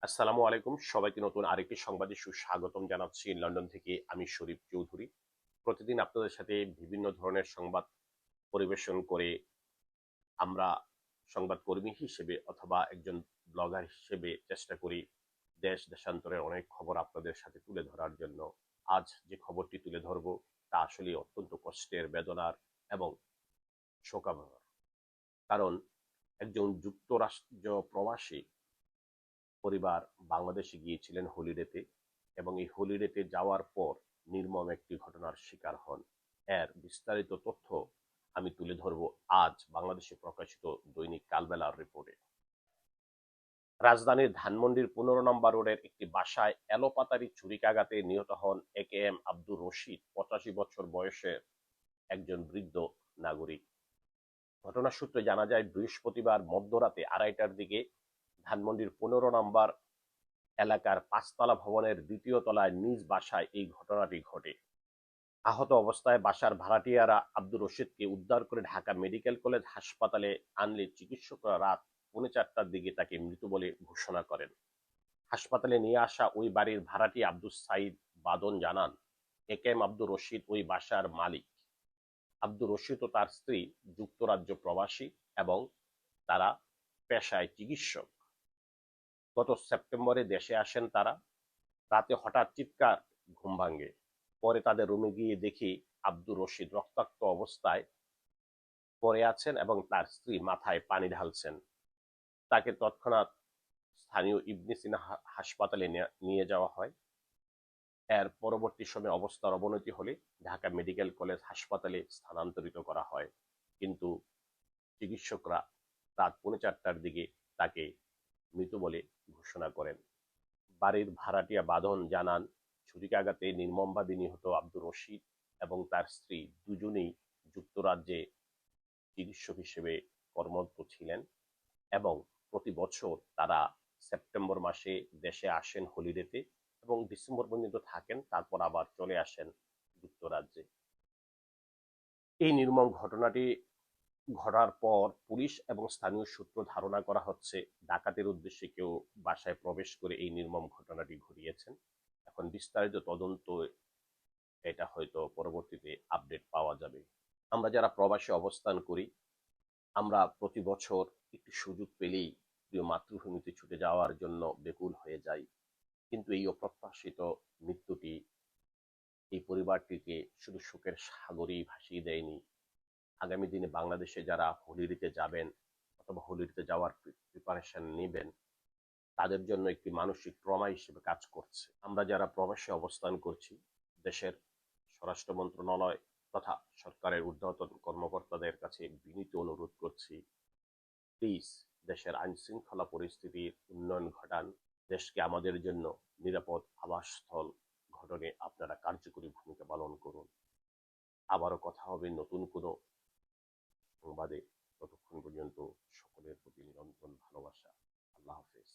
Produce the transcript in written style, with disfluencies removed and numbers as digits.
আসসালামু আলাইকুম। সবাইকে নতুন আরেকটি সংবাদে সুস্বাগতম জানাচ্ছি লন্ডন থেকে। আমি শরীফ চৌধুরী। প্রতিদিন আপনাদের সাথে বিভিন্ন ধরনের সংবাদ পরিবেশন করে আমরা সংবাদকর্মী হিসেবে অথবা একজন ব্লগার হিসেবে চেষ্টা করি দেশ দেশান্তরের অনেক খবর আপনাদের সাথে তুলে ধরার জন্য। আজ যে খবরটি তুলে ধরব তা আসলে অত্যন্ত কষ্টের, বেদনার এবং শোকাবহ। কারণ একজন যুক্তরাষ্ট্র প্রবাসী পরিবার বাংলাদেশে গিয়েছিলেন হলিডেতে এবং এই হলিডেতে যাওয়ার পর নির্মম একটি ঘটনার শিকার হন। এর বিস্তারিত তথ্য আমি তুলে ধরব আজ বাংলাদেশে প্রকাশিত দৈনিক কালবেলার রিপোর্টে। রাজধানীর ধানমন্ডির 15 নম্বর রোডের একটি বাসায় এলোপাতাড়ি ছুরিকাঘাতে নিহত হন একেএম আব্দুর রশিদ, 85 বছর বয়সের একজন বৃদ্ধ নাগরিক। ঘটনার সূত্রে জানা যায়, বৃহস্পতিবার মধ্যরাতে 2:30টার দিকে ধানমন্ডির 15 নম্বর এলাকার 5তলা ভবনের 2য় তলায় নিজ বাসায় এই ঘটনাটি ঘটে। আহত অবস্থায় বাসার ভাড়াটিয়ারা আব্দুর রশিদকে উদ্ধার করে ঢাকা মেডিকেল কলেজ হাসপাতালে আনলে চিকিৎসকরা রাত 3:45টার দিকে তাকে মৃত বলে ঘোষণা করেন। হাসপাতালে নিয়ে আসা ওই বাড়ির ভাড়াটিয়া আব্দুস সাইদ বাদন জানান, একেএম আব্দুর রশিদ ওই বাসার মালিক। আব্দুর রশিদ ও তার স্ত্রী যুক্তরাজ্য প্রবাসী এবং তারা পেশায় চিকিৎসক। গত সেপ্টেম্বরে দেশে আসেন তারা। রাতে হঠাৎ চিৎকার, ঘুম ভাঙে। পরে তাদের রুমে গিয়ে দেখি আব্দুর রশিদ রক্তাক্ত অবস্থায় পড়ে আছেন এবং তার স্ত্রী মাথায় পানি ঢালছেন। তাকে তৎক্ষণাৎ স্থানীয় ইবনে সিনা হাসপাতালে নিয়ে যাওয়া হয়। এর পরবর্তী সময়ে অবস্থার অবনতি হলে ঢাকা মেডিকেল কলেজ হাসপাতালে স্থানান্তরিত করা হয়, কিন্তু চিকিৎসকরা রাত 4:45টার দিকে তাকে মৃত বলে ঘোষণা করেন। বাড়ির ভাড়াটিয়া বাঁধন জানান, ছুরিকাঘাতে নির্মমভাবে নিহত আব্দুর রশিদ এবং তার স্ত্রী দুজনেই যুক্তরাজ্যে চিকিৎসক হিসেবে কর্মরত ছিলেন এবং প্রতি বছর তারা সেপ্টেম্বর মাসে দেশে আসেন হলিডেতে এবং ডিসেম্বর পর্যন্ত থাকেন, তারপর আবার চলে আসেন যুক্তরাজ্যে। এই নির্মম ঘটনাটি ঘটার পর পুলিশ এবং স্থানীয় সূত্র ধারণা করা হচ্ছে ডাকাতের উদ্দেশ্যে কেউ বাসায় প্রবেশ করে এই নির্মম ঘটনাটি ঘটিয়েছেন। এখন বিস্তারিত তদন্ত এটা হয়তো পরবর্তীতে আপডেট পাওয়া যাবে। আমরা যারা প্রবাসে অবস্থান করি, আমরা প্রতি বছর একটি সুযোগ পেলেই প্রিয় মাতৃভূমিতে ছুটে যাওয়ার জন্য বেকুল হয়ে যাই, কিন্তু এই অপ্রত্যাশিত মৃত্যুটি এই পরিবারটিকে শুধু শোকের সাগরেই ভাসিয়ে দেয়নি, আগামী দিনে বাংলাদেশে যারা হলিডেতে যাবেন অথবা হলিডেতে যাওয়ার প্রিপারেশন নেবেন তাদের জন্য একটি মানসিক ট্রমা হিসেবে কাজ করছে। আমরা যারা প্রবাসে অবস্থান করছি, দেশের স্বরাষ্ট্র মন্ত্রণালয় তথা সরকারের ঊর্ধ্বতন কর্মকর্তাদের কাছে বিনীত অনুরোধ করছি, প্লিজ দেশের আইন শৃঙ্খলা পরিস্থিতির উন্নয়ন ঘটান। দেশকে আমাদের জন্য নিরাপদ আবাসস্থল গঠনে আপনারা কার্যকরী ভূমিকা পালন করুন। আবারও কথা হবে নতুন কোনো সংবাদে। ততক্ষণ পর্যন্ত সকলের প্রতি নিরন্তর ভালোবাসা। আল্লাহ হাফেজ।